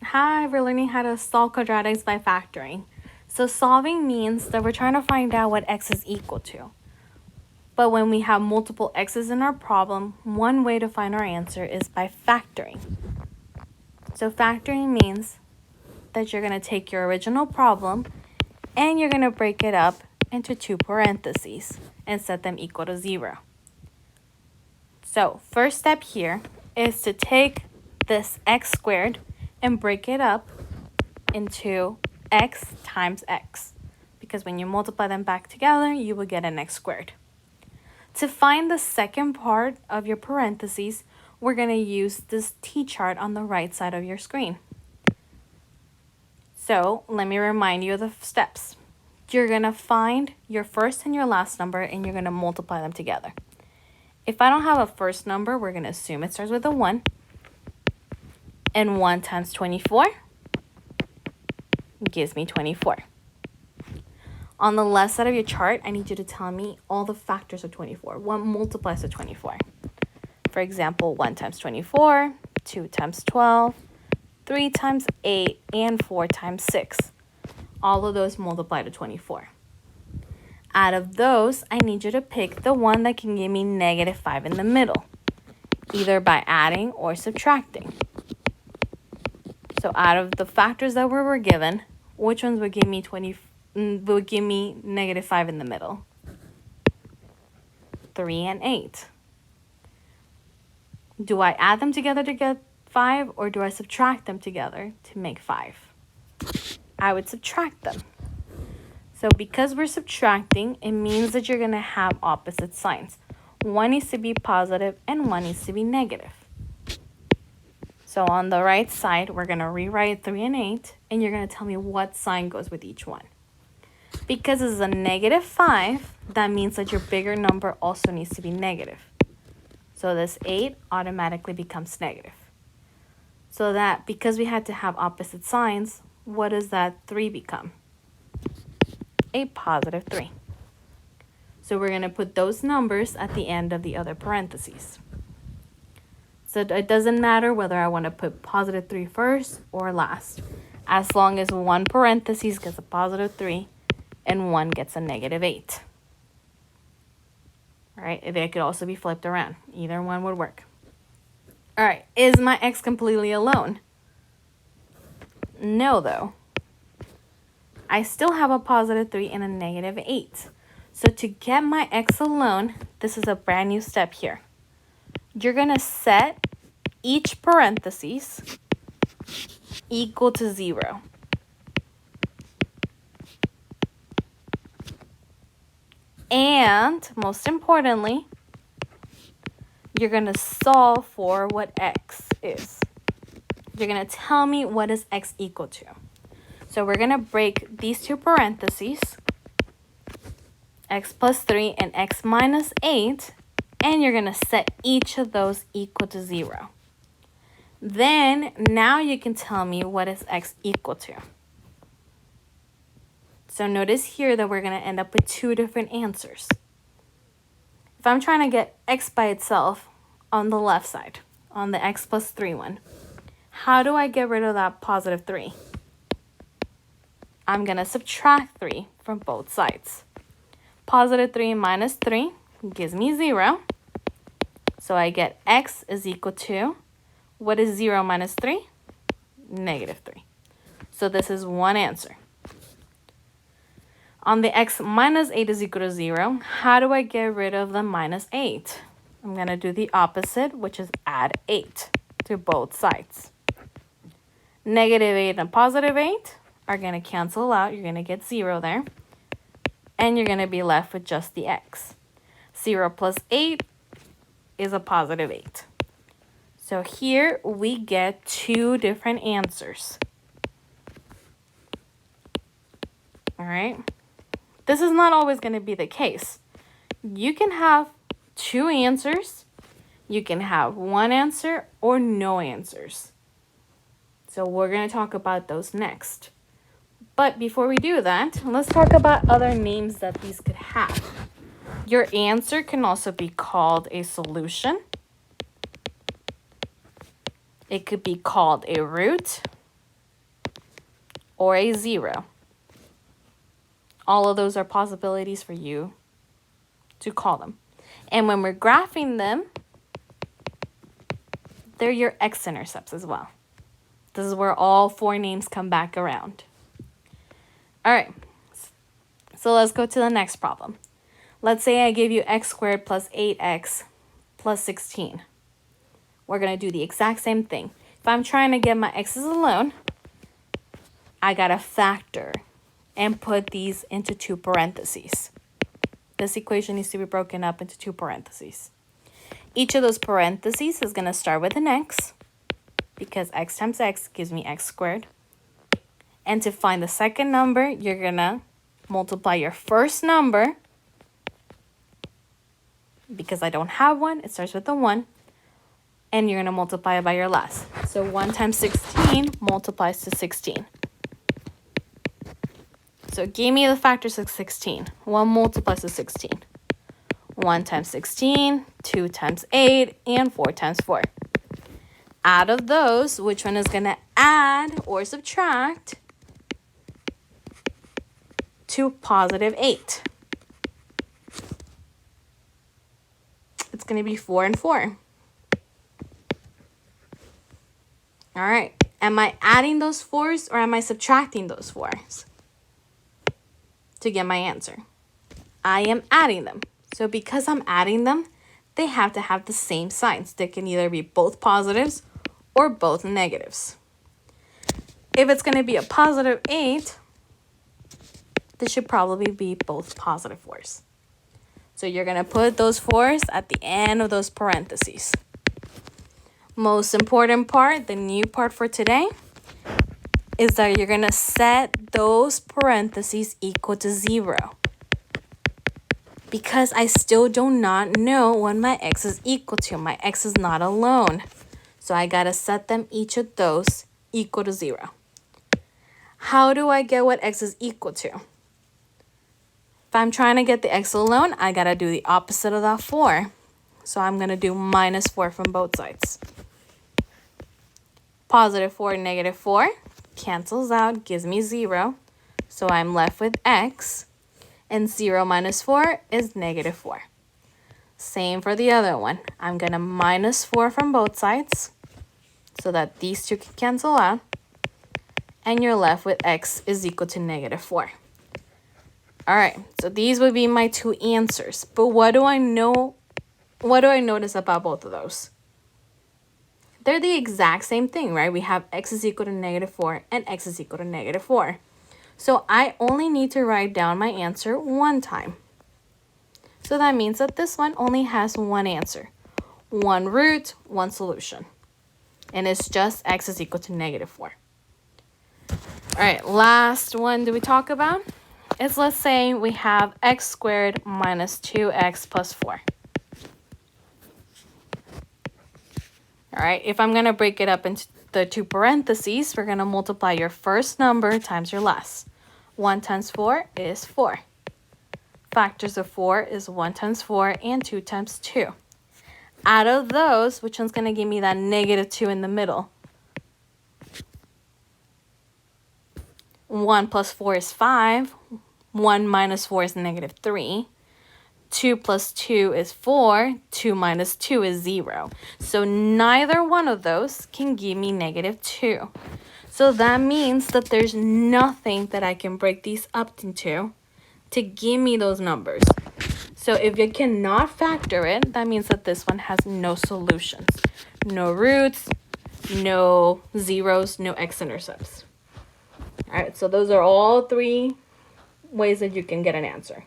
Hi, we're learning how to solve quadratics by factoring. So solving means that we're trying to find out what x is equal to. But when we have multiple x's in our problem, one way to find our answer is by factoring. So factoring means that you're going to take your original problem and you're going to break it up into two parentheses and set them equal to 0. So first step here is to take this x squared and break it up into x times x, because when you multiply them back together, you will get an x squared. To find the second part of your parentheses, we're going to use this t-chart on the right side of your screen. So let me remind you of the steps. You're going to find your first and your last number, and you're going to multiply them together. If I don't have a first number, we're going to assume it starts with a 1. And 1 times 24 gives me 24. On the left side of your chart, I need you to tell me all the factors of 24. What multiplies to 24? For example, 1 times 24, 2 times 12, 3 times 8, and 4 times 6. All of those multiply to 24. Out of those, I need you to pick the one that can give me -5 in the middle, either by adding or subtracting. So out of the factors that we were given, which ones would give me -5 in the middle? 3 and 8. Do I add them together to get 5, or do I subtract them together to make 5? I would subtract them. So because we're subtracting, it means that you're going to have opposite signs. One needs to be positive and one needs to be negative. So on the right side, we're going to rewrite 3 and 8, and you're going to tell me what sign goes with each one. Because this is a -5, that means that your bigger number also needs to be negative. So this 8 automatically becomes negative. So that because we had to have opposite signs, what does that 3 become? A +3. So we're going to put those numbers at the end of the other parentheses. So it doesn't matter whether I want to put +3 first or last, as long as one parentheses gets a +3 and one gets a -8. All right, they could also be flipped around. Either one would work. All right, is my x completely alone? No, though. I still have a +3 and a -8. So to get my x alone, this is a brand new step here. You're going to set each parentheses equal to 0. And most importantly, you're going to solve for what x is. You're going to tell me what is x equal to. So we're going to break these two parentheses, x + 3 and x - 8, and you're going to set each of those equal to 0. Then now you can tell me what is x equal to. So notice here that we're going to end up with two different answers. If I'm trying to get x by itself on the left side, on the x + 3 one, how do I get rid of that +3? I'm going to subtract 3 from both sides. +3 minus 3 gives me 0. So I get x is equal to, what is 0 minus 3? -3. So this is one answer. On the x - 8 is equal to 0, how do I get rid of the -8? I'm going to do the opposite, which is add 8 to both sides. -8 and +8 are going to cancel out. You're going to get 0 there. And you're going to be left with just the x. 0 plus 8 is a +8. So here we get two different answers. All right. This is not always going to be the case. You can have two answers. You can have one answer or no answers. So we're going to talk about those next. But before we do that, let's talk about other names that these could have. Your answer can also be called a solution. It could be called a root. or a 0. All of those are possibilities for you to call them. And when we're graphing them, they're your x-intercepts as well. This is where all 4 names come back around. All right, so let's go to the next problem. Let's say I give you x squared plus 8x plus 16. We're going to do the exact same thing. If I'm trying to get my x's alone, I got to factor and put these into 2 parentheses. This equation needs to be broken up into 2 parentheses. Each of those parentheses is going to start with an x, because x times x gives me x squared. And to find the second number, you're going to multiply your first number, because I don't have one, it starts with a 1, and you're going to multiply it by your last. So 1 times 16 multiplies to 16. So give me the factors of 16. 1 multiplies to 16. 1 times 16, 2 times 8, and 4 times 4. Out of those, which one is going to add or subtract to positive 8? It's going to be 4 and 4. All right. Am I adding those 4s or am I subtracting those 4s to get my answer? I am adding them. So because I'm adding them, they have to have the same signs. They can either be both positives or both negatives. If it's going to be a positive 8, this should probably be both positive 4s. So you're going to put those 4s at the end of those parentheses. Most important part, the new part for today, is that you're going to set those parentheses equal to 0. Because I still do not know what my x is equal to. My x is not alone. So I got to set them, each of those, equal to 0. How do I get what x is equal to? If I'm trying to get the x alone, I got to do the opposite of that 4. So I'm going to do minus 4 from both sides. Positive 4, negative 4 cancels out, gives me 0. So I'm left with x. And 0 minus 4 is negative 4. Same for the other one. I'm going to minus 4 from both sides so that these two can cancel out. And you're left with x is equal to negative 4. All right, so these would be my 2 answers. But what do I know? What do I notice about both of those? They're the exact same thing, right? We have x is equal to negative 4 and x is equal to negative 4. So I only need to write down my answer 1 time. So that means that this one only has 1 answer. 1 root, 1 solution. And it's just x is equal to negative 4. All right, last one do we talk about? Is let's say we have x squared minus 2x plus 4. All right, if I'm going to break it up into the 2 parentheses, we're going to multiply your first number times your last. 1 times 4 is 4. Factors of 4 is 1 times 4 and 2 times 2. Out of those, which one's going to give me that negative 2 in the middle? 1 plus 4 is 5. 1 minus 4 is negative 3. 2 plus 2 is 4. 2 minus 2 is 0. So neither one of those can give me negative 2. So that means that there's nothing that I can break these up into to give me those numbers. So if you cannot factor it, that means that this one has no solutions. No roots, no zeros, no x-intercepts. All right, so those are all 3 ways that you can get an answer.